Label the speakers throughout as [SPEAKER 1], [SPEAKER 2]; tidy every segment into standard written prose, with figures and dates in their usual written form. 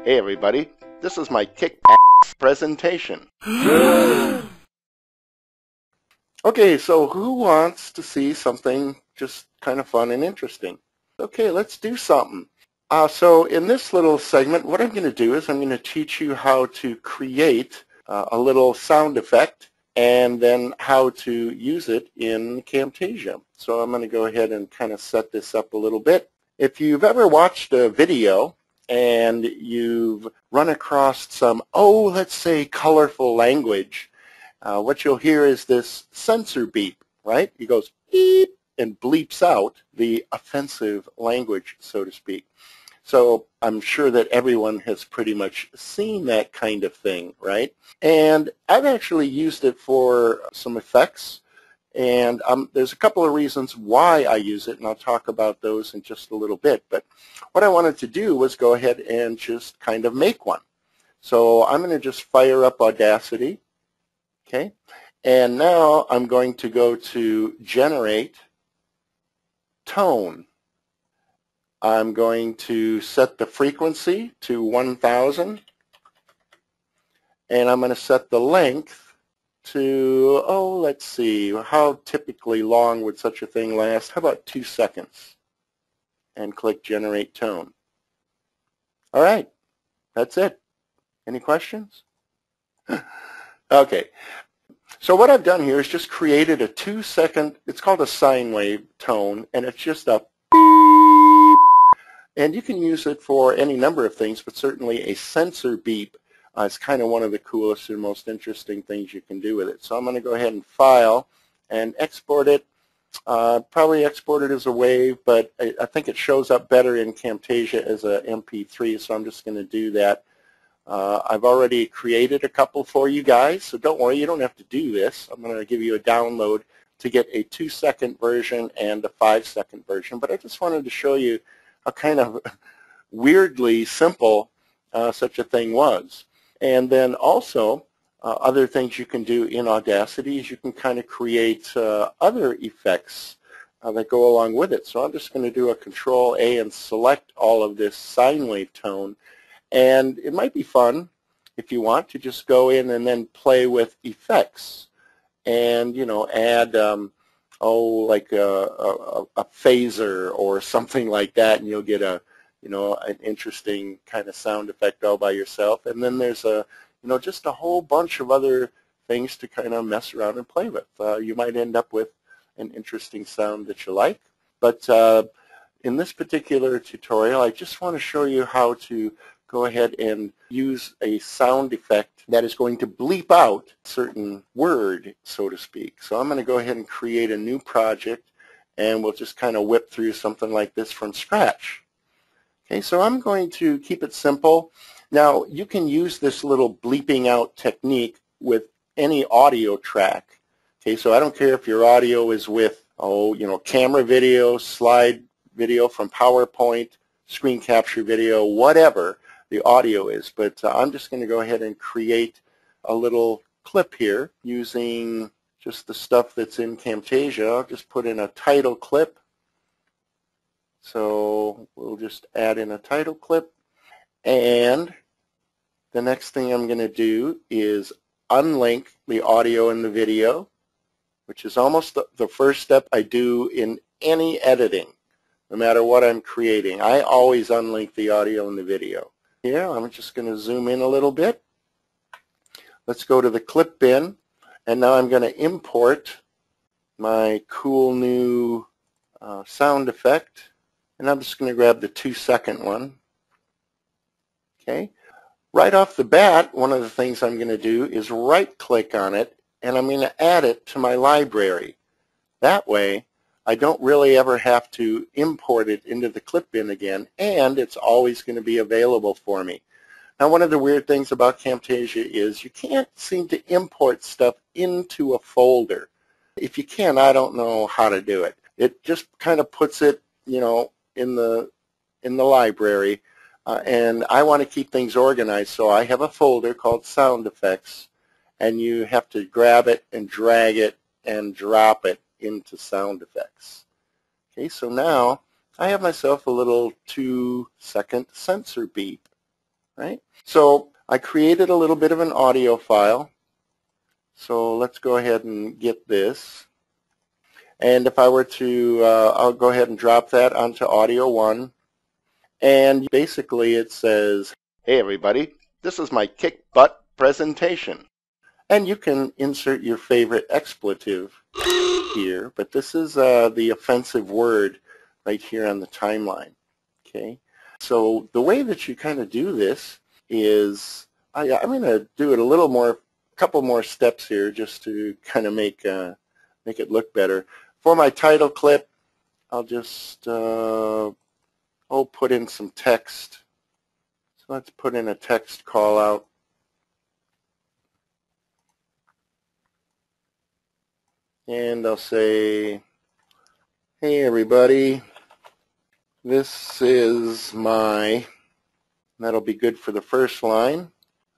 [SPEAKER 1] Hey everybody, this is my kick-ass presentation. Okay, so who wants to see something just kind of fun and interesting? Okay, let's do something. So in this little segment, what I'm going to do is I'm going to teach you how to create a little sound effect and then how to use it in Camtasia. So I'm going to go ahead and kind of set this up a little bit. If you've ever watched a video and you've run across some, let's say colorful language, what you'll hear is this censor beep, right? It goes beep and bleeps out the offensive language, so to speak. So I'm sure that everyone has pretty much seen that kind of thing, right? And I've actually used it for some effects, and there's a couple of reasons why I use it, and I'll talk about those in just a little bit. But what I wanted to do was go ahead and just kind of make one. So I'm going to just fire up Audacity, okay? And now I'm going to go to Generate Tone. I'm going to set the frequency to 1000, and I'm going to set the length to, let's see, how typically long would such a thing last? How about 2 seconds? And click Generate Tone. All right, that's it. Any questions? Okay, so what I've done here is just created a 2-second, it's called a sine wave tone, and it's just a beep. And you can use it for any number of things, but certainly a censor beep is kind of one of the coolest and most interesting things you can do with it. So I'm going to go ahead and file and export it. Probably export it as a wave, but I think it shows up better in Camtasia as a MP3, so I'm just going to do that. I've already created a couple for you guys, so don't worry, you don't have to do this. I'm going to give you a download to get a 2-second version and a 5-second version, but I just wanted to show you how kind of weirdly simple such a thing was. And then also, other things you can do in Audacity is you can kind of create other effects that go along with it. So I'm just going to do a Control-A and select all of this sine wave tone. And it might be fun, if you want, to just go in and then play with effects and, you know, add, like a phaser or something like that, and you'll get a, you know, an interesting kind of sound effect all by yourself. And then there's a, you know, just a whole bunch of other things to kind of mess around and play with. You might end up with an interesting sound that you like. But in this particular tutorial, I just want to show you how to go ahead and use a sound effect that is going to bleep out a certain word, so to speak. So I'm going to go ahead and create a new project, and we'll just kind of whip through something like this from scratch. Okay, so I'm going to keep it simple. Now, you can use this little bleeping out technique with any audio track. Okay, so I don't care if your audio is with, you know, camera video, slide video from PowerPoint, screen capture video, whatever the audio is. But I'm just going to go ahead and create a little clip here using just the stuff that's in Camtasia. I'll just put in a title clip. So we'll just add in a title clip, and the next thing I'm going to do is unlink the audio and the video, which is almost the first step I do in any editing, no matter what I'm creating. I always unlink the audio and the video. Here, I'm just going to zoom in a little bit. Let's go to the clip bin, and now I'm going to import my cool new sound effect. And I'm just going to grab the 2-second one. Okay. Right off the bat, one of the things I'm going to do is right-click on it, and I'm going to add it to my library. That way, I don't really ever have to import it into the clip bin again, and it's always going to be available for me. Now, one of the weird things about Camtasia is you can't seem to import stuff into a folder. If you can, I don't know how to do it. It just kind of puts it, you know, in the library, and I want to keep things organized, so I have a folder called Sound Effects, and you have to grab it and drag it and drop it into Sound Effects. Okay, so now I have myself a little 2-second censor beep. right? So I created a little bit of an audio file. So let's go ahead and get this. And if I were to, I'll go ahead and drop that onto audio 1. And basically it says, hey everybody, this is my kick butt presentation. And you can insert your favorite expletive here, but this is the offensive word right here on the timeline. Okay, so the way that you kind of do this is, I'm going to do it a little more, a couple more steps here just to kind of make it look better. For my title clip, I'll just put in some text. So let's put in a text call out. And I'll say, hey everybody, this is my, that'll be good for the first line.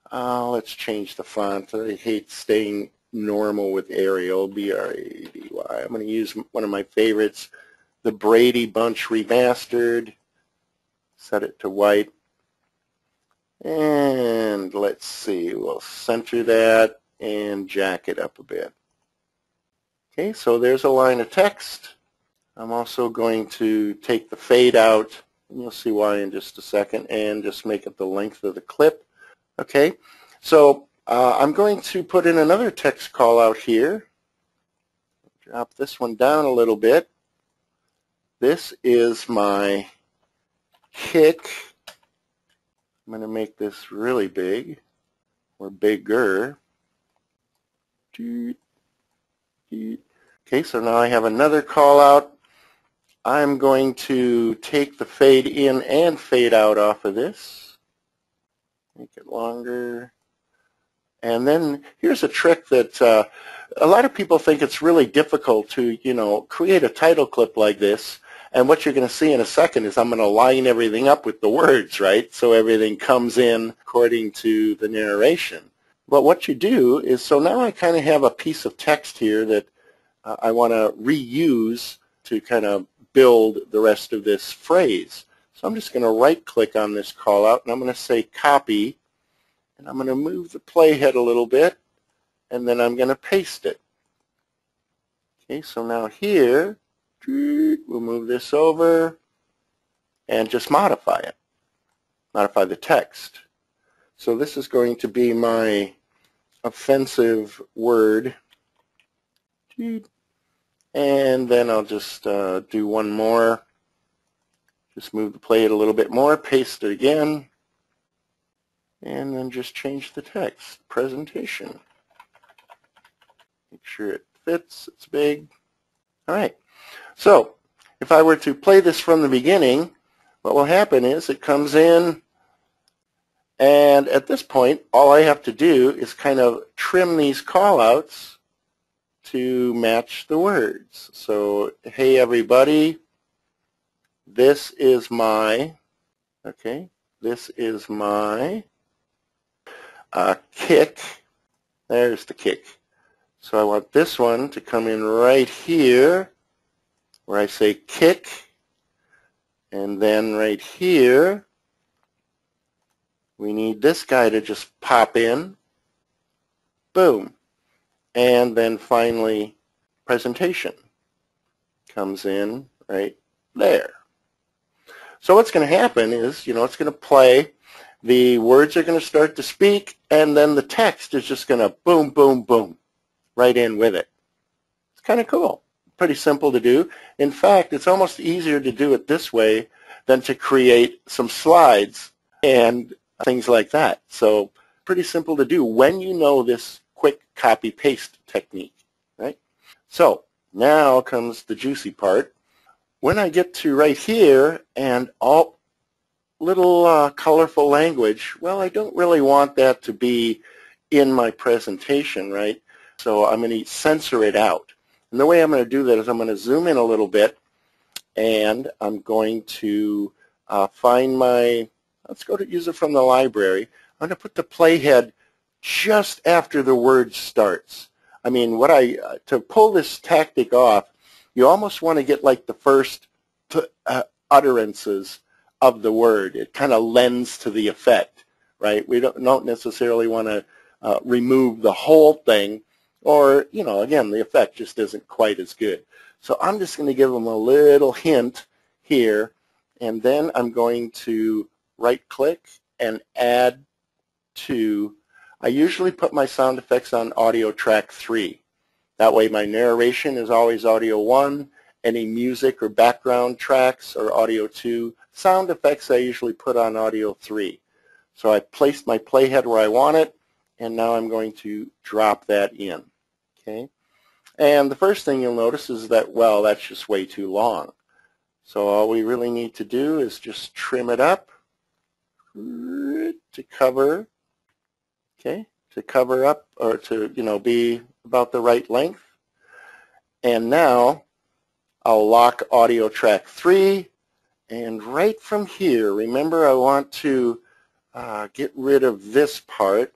[SPEAKER 1] Let's change the font. I hate staying normal with Arial, B-R-A-D-Y. I'm going to use one of my favorites, the Brady Bunch Remastered. Set it to white. And let's see, we'll center that and jack it up a bit. Okay, so there's a line of text. I'm also going to take the fade out, and you'll see why in just a second, and just make it the length of the clip. Okay, so I'm going to put in another text call out here. Drop this one down a little bit. This is my kick. I'm going to make this really big, or bigger. Okay, so now I have another call out. I'm going to take the fade in and fade out off of this. Make it longer. And then here's a trick that a lot of people think it's really difficult to, create a title clip like this. And what you're going to see in a second is I'm going to line everything up with the words, right? So everything comes in according to the narration. But what you do is, so now I kind of have a piece of text here that I want to reuse to kind of build the rest of this phrase. So I'm just going to right-click on this call-out, and I'm going to say copy, and I'm going to move the playhead a little bit, and then I'm going to paste it. Okay, so now here, we'll move this over and just modify it, modify the text. So this is going to be my offensive word. And then I'll just do one more. Just move the playhead a little bit more, paste it again, and then just change the text. Presentation. Make sure it fits, it's big. All right. So if I were to play this from the beginning, what will happen is it comes in, and at this point, all I have to do is kind of trim these call-outs to match the words. So, hey everybody, this is my, this is my kick. There's the kick. So I want this one to come in right here where I say kick, and then right here we need this guy to just pop in. Boom. And then finally, presentation comes in right there. So what's going to happen is, it's going to play, the words are going to start to speak, and then the text is just going to boom, boom, boom, right in with it. It's kind of cool. Pretty simple to do. In fact, it's almost easier to do it this way than to create some slides and things like that. So pretty simple to do when you know this quick copy-paste technique, right? So now comes the juicy part. When I get to right here and all little colorful language, well, I don't really want that to be in my presentation, right? So I'm going to censor it out. And the way I'm going to do that is I'm going to zoom in a little bit, and I'm going to find my, let's go to use it from the library. I'm going to put the playhead just after the word starts. I mean, to pull this tactic off, you almost want to get like the first utterances of the word. It kind of lends to the effect, right? We don't necessarily want to remove the whole thing, or, you know, again, the effect just isn't quite as good. So I'm just going to give them a little hint here, and then I'm going to right-click and add to. I usually put my sound effects on audio track 3. That way my narration is always audio 1, any music or background tracks are audio 2. Sound effects I usually put on audio 3. So I placed my playhead where I want it, and now I'm going to drop that in. Okay? And the first thing you'll notice is that, well, that's just way too long. So all we really need to do is just trim it up to cover, okay, to cover up, or to, you know, be about the right length. And now I'll lock audio track 3, and right from here, remember I want to get rid of this part,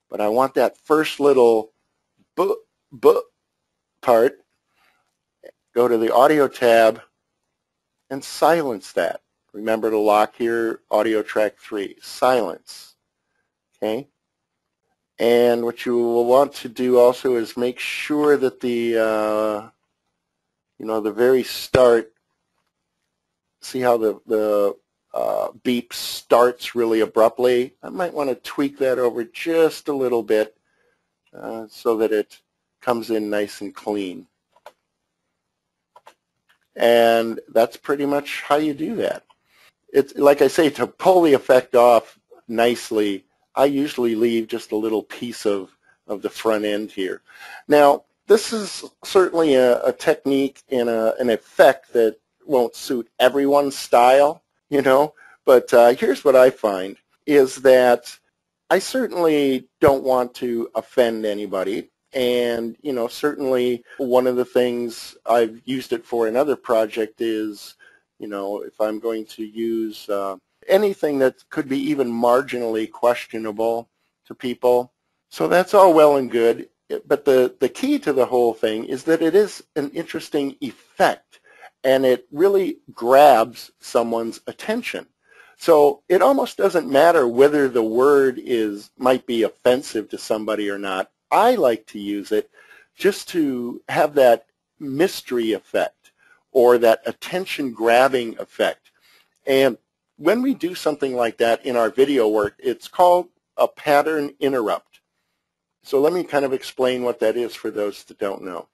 [SPEAKER 1] but I want that first little part. Go to the audio tab and silence that. Remember to lock here, audio track 3, silence. Okay? And what you will want to do also is make sure that the, you know, the very start, see how the beep starts really abruptly? I might want to tweak that over just a little bit so that it comes in nice and clean. And that's pretty much how you do that. It's like I say, to pull the effect off nicely, I usually leave just a little piece of the front end here. Now, this is certainly a technique and an effect that won't suit everyone's style, you know, but here's what I find is that I certainly don't want to offend anybody. And, you know, certainly one of the things I've used it for another project is, you know, if I'm going to use anything that could be even marginally questionable to people. So that's all well and good. But the key to the whole thing is that it is an interesting effect, and it really grabs someone's attention. So it almost doesn't matter whether the word might be offensive to somebody or not. I like to use it just to have that mystery effect or that attention-grabbing effect. And when we do something like that in our video work, it's called a pattern interrupt. So let me kind of explain what that is for those that don't know.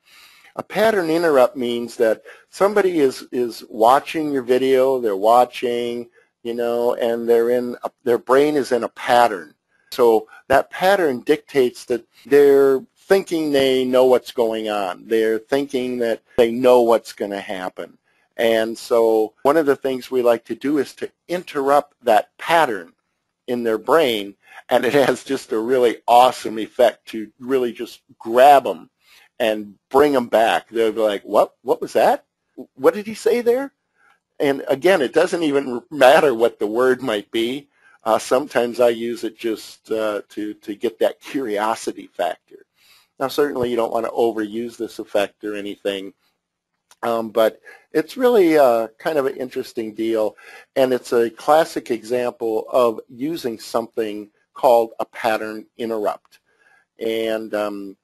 [SPEAKER 1] A pattern interrupt means that somebody is watching your video, they're watching, you know, and their brain is in a pattern. So that pattern dictates that they're thinking they know what's going on. They're thinking that they know what's going to happen. And so one of the things we like to do is to interrupt that pattern in their brain, and it has just a really awesome effect to really just grab them and bring them back. They'll be like, what was that? What did he say there? And again, it doesn't even matter what the word might be. Sometimes I use it just to get that curiosity factor. Now, certainly you don't want to overuse this effect or anything, but it's really kind of an interesting deal, and it's a classic example of using something called a pattern interrupt. And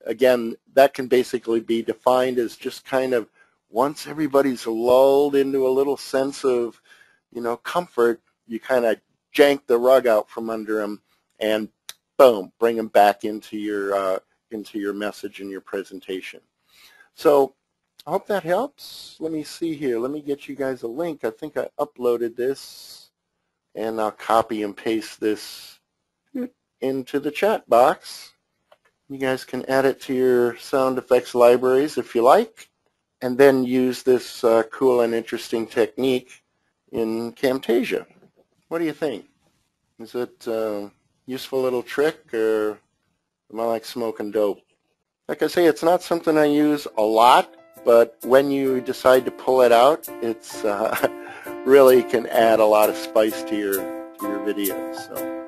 [SPEAKER 1] again, that can basically be defined as just kind of once everybody's lulled into a little sense of, you know, comfort, you kind of jank the rug out from under them and boom, bring them back into your message and your presentation. So I hope that helps. Let me see here. Let me get you guys a link. I think I uploaded this, and I'll copy and paste this into the chat box. You guys can add it to your sound effects libraries if you like, and then use this cool and interesting technique in Camtasia. What do you think? Is it a useful little trick, or am I like smoking dope? Like I say, it's not something I use a lot, but when you decide to pull it out, it's really can add a lot of spice to your videos. So.